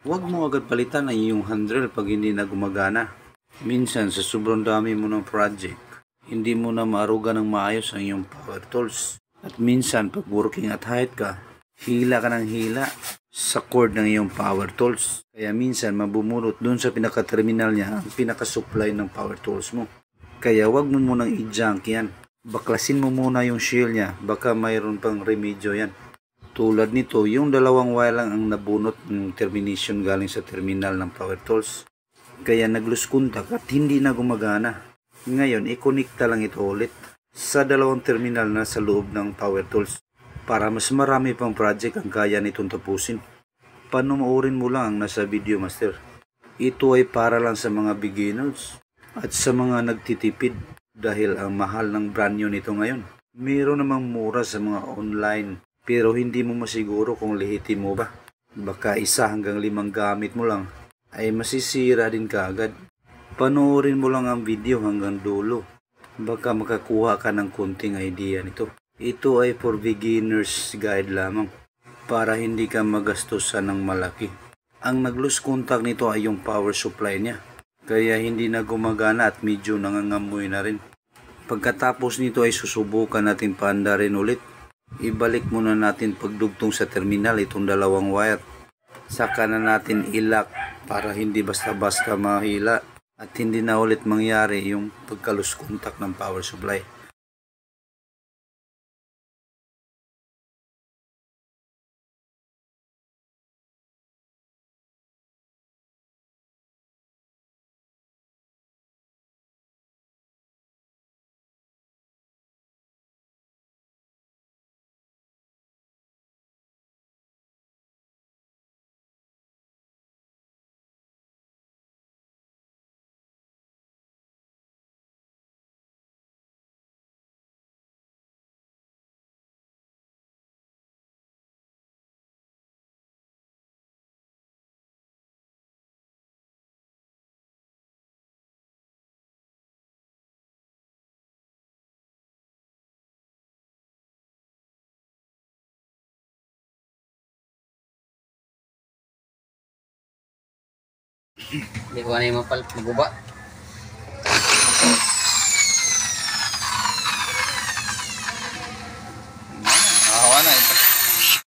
Huwag mo agad palitan ang iyong handle pag hindi na gumagana. Minsan sa sobrang dami mo ng project, hindi mo na maaruga ng maayos ang iyong power tools. At minsan pag working at height ka, hila ka ng hila sa cord ng iyong power tools. Kaya minsan mabumulot dun sa pinaka-terminal niya ang pinaka-supply ng power tools mo. Kaya wag mo munang i-junk yan. Baklasin mo muna yung shield niya, baka mayroon pang remedyo yan. Tulad nito, yung dalawang wire lang ang nabunot ng termination galing sa terminal ng power tools. Kaya nag-lose contact at hindi na gumagana. Ngayon, i-connecta lang ito ulit sa dalawang terminal na sa loob ng power tools para mas marami pang project ang kaya nitong tapusin. Panoorin mo lang ang nasa video, master. Ito ay para lang sa mga beginners at sa mga nagtitipid dahil ang mahal ng brand new nito ngayon. Meron namang mura sa mga online pero hindi mo masiguro kung lihitin mo ba. Baka 1 hanggang 5 gamit mo lang ay masisira din kaagad. Panoorin mo lang ang video hanggang dulo. Baka makakuha ka ng konting idea nito. Ito ay for beginners guide lamang para hindi ka magastusan ng malaki. Ang nag-lose contact nito ay yung power supply niya. Kaya hindi na gumagana at medyo nangangamoy na rin. Pagkatapos nito ay susubukan natin paandarin ulit. Ibalik muna natin pagdugtong sa terminal itong dalawang wire. Saka na natin ilock para hindi basta-basta mahila at hindi na ulit mangyari yung pagka-lose contact ng power supply. Hindi ko ano yung maguba.